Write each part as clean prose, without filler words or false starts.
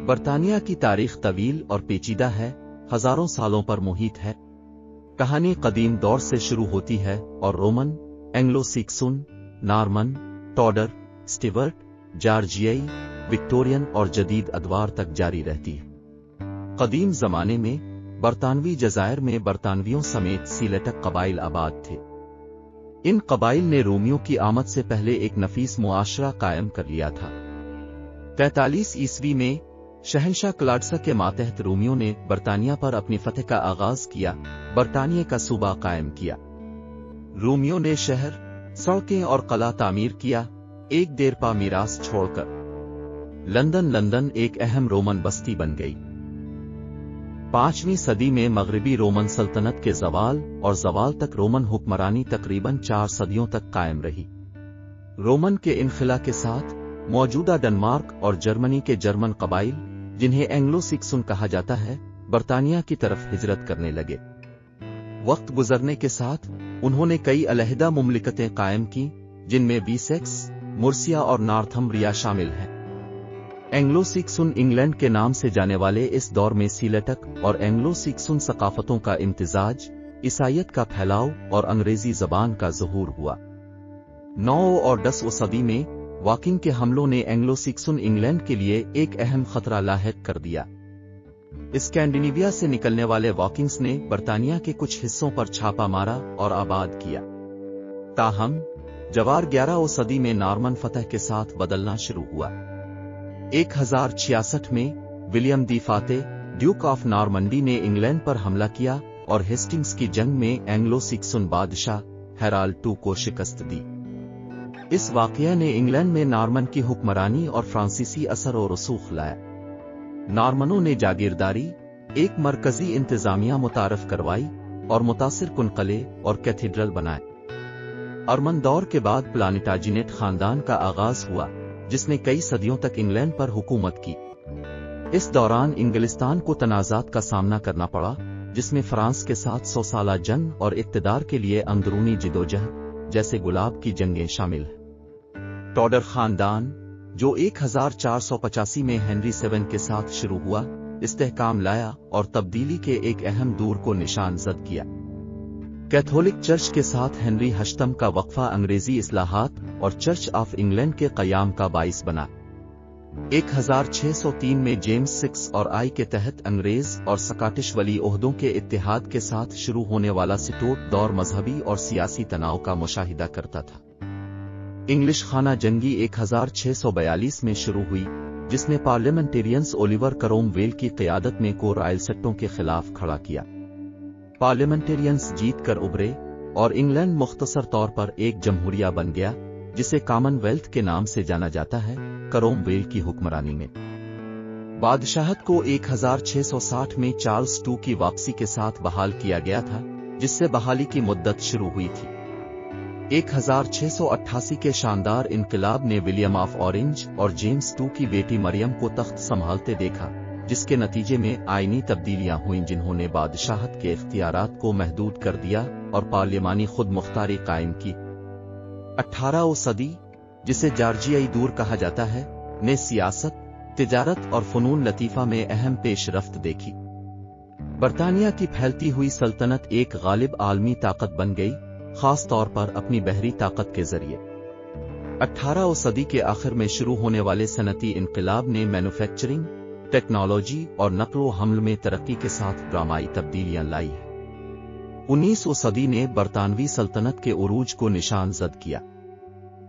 برطانیہ کی تاریخ طویل اور پیچیدہ ہے، ہزاروں سالوں پر محیط ہے۔ کہانی قدیم دور سے شروع ہوتی ہے اور Roman, Anglo Saxon, Norman, Tudor, Stuart, جارجیائی، وکٹورین اور جدید ادوار تک جاری رہتی ہے۔ قدیم زمانے میں برطانوی جزائر میں برطانویوں سمیت سیلٹک قبائل آباد تھے۔ ان قبائل نے رومیوں کی آمد سے پہلے ایک نفیس معاشرہ قائم کر لیا تھا۔ 43 عیسوی میں شہنشاہ کلاڈسا کے ماتحت رومیوں نے برطانیہ پر اپنی فتح کا آغاز کیا، برطانیہ کا صوبہ قائم کیا۔ رومیوں نے شہر، سڑکیں اور قلعہ تعمیر کیا، ایک دیرپا میراث چھوڑ کر۔ لندن ایک اہم رومن بستی بن گئی۔ 5ویں صدی میں مغربی رومن سلطنت کے زوال تک رومن حکمرانی تقریباً 4 صدیوں تک قائم رہی۔ رومن کے انخلا کے ساتھ موجودہ ڈنمارک اور جرمنی کے جرمن قبائل، جنہیں اینگلو سیکسن کہا جاتا ہے، برطانیہ کی طرف ہجرت کرنے لگے۔ وقت گزرنے کے ساتھ انہوں نے کئی علیحدہ مملکتیں قائم کیں، جن میں ویسیکس، مرسیا اور نارتھمبریا شامل ہیں۔ اینگلو سیکسن انگلینڈ کے نام سے جانے والے اس دور میں سیلٹک اور اینگلو سیکسن ثقافتوں کا امتزاج، عیسائیت کا پھیلاؤ اور انگریزی زبان کا ظہور ہوا۔ 9 اور 10 صدی میں واکنگ کے حملوں نے اینگلو سیکسن انگلینڈ کے لیے ایک اہم خطرہ لاحق کر دیا۔ اسکینڈینیویا سے نکلنے والے واکنگز نے برطانیہ کے کچھ حصوں پر چھاپا مارا اور آباد کیا۔ تاہم جوار 11 صدی میں نارمن فتح کے ساتھ بدلنا شروع ہوا۔ 1066 میں ولیم دی فاتح، ڈیوک آف نارمنڈی نے انگلینڈ پر حملہ کیا اور ہیسٹنگز کی جنگ میں اینگلو سیکسن بادشاہ ہیرالڈ II کو شکست دی۔ اس واقعہ نے انگلینڈ میں نارمن کی حکمرانی اور فرانسیسی اثر و رسوخ لایا۔ نارمنوں نے جاگیرداری، ایک مرکزی انتظامیہ متعارف کروائی اور متاثر کن قلعے اور کیتھیڈرل بنائے۔ ارمن دور کے بعد پلانٹاجینٹ خاندان کا آغاز ہوا، جس نے کئی صدیوں تک انگلینڈ پر حکومت کی۔ اس دوران انگلستان کو تنازعات کا سامنا کرنا پڑا، جس میں فرانس کے ساتھ 100 سالہ جنگ اور اقتدار کے لیے اندرونی جدوجہد جیسے گلاب کی جنگیں شامل ہیں۔ ٹوڈر خاندان، جو 1485 میں ہنری VII کے ساتھ شروع ہوا، استحکام لایا اور تبدیلی کے ایک اہم دور کو نشان زد کیا۔ کیتھولک چرچ کے ساتھ ہنری VIII کا وقفہ انگریزی اصلاحات اور چرچ آف انگلینڈ کے قیام کا باعث بنا۔ 1603 میں جیمز VI اور آئی کے تحت انگریز اور سکاٹش ولی عہدوں کے اتحاد کے ساتھ شروع ہونے والا سٹورٹ دور مذہبی اور سیاسی تناؤ کا مشاہدہ کرتا تھا۔ انگلش خانہ جنگی 1642 میں شروع ہوئی، جس نے پارلیمنٹیرینز اولیور کروم ویل کی قیادت میں کو رائلسٹوں کے خلاف کھڑا کیا۔ پارلیمنٹیرینز جیت کر ابھرے اور انگلینڈ مختصر طور پر ایک جمہوریہ بن گیا، جسے کامن ویلتھ کے نام سے جانا جاتا ہے۔ کروم ویل کی حکمرانی میں بادشاہت کو 1660 میں چارلز II کی واپسی کے ساتھ بحال کیا گیا تھا، جس سے بحالی کی مدت شروع ہوئی تھی۔ 1688 کے شاندار انقلاب نے ولیم آف اورنج اور جیمز II کی بیٹی مریم کو تخت سنبھالتے دیکھا، جس کے نتیجے میں آئینی تبدیلیاں ہوئیں جنہوں نے بادشاہت کے اختیارات کو محدود کر دیا اور پارلیمانی خود مختاری قائم کی۔ 18 صدی، جسے جارجیائی دور کہا جاتا ہے، نے سیاست، تجارت اور فنون لطیفہ میں اہم پیش رفت دیکھی۔ برطانیہ کی پھیلتی ہوئی سلطنت ایک غالب عالمی طاقت بن گئی، خاص طور پر اپنی بحری طاقت کے ذریعے۔ 18 صدی کے آخر میں شروع ہونے والے صنعتی انقلاب نے مینوفیکچرنگ، ٹیکنالوجی اور نقل و حمل میں ترقی کے ساتھ ڈرامائی تبدیلیاں لائی ہیں۔ 19 صدی نے برطانوی سلطنت کے عروج کو نشان زد کیا۔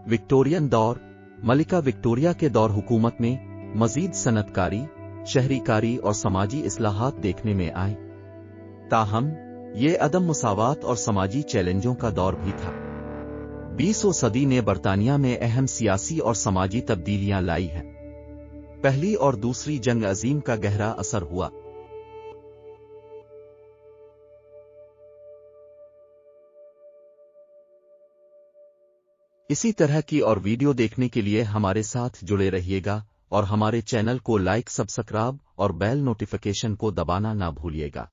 وکٹورین دور، ملکہ وکٹوریہ کے دور حکومت میں مزید صنعت کاری، شہری کاری اور سماجی اصلاحات دیکھنے میں آئیں۔ تاہم یہ عدم مساوات اور سماجی چیلنجوں کا دور بھی تھا۔ 20 صدی نے برطانیہ میں اہم سیاسی اور سماجی تبدیلیاں لائی ہیں۔ پہلی اور دوسری جنگ عظیم کا گہرا اثر ہوا۔ اسی طرح کی اور ویڈیو دیکھنے کے لیے ہمارے ساتھ جڑے رہیے گا اور ہمارے چینل کو لائک، سبسکرائب اور بیل نوٹیفیکیشن کو دبانا نہ بھولیے گا۔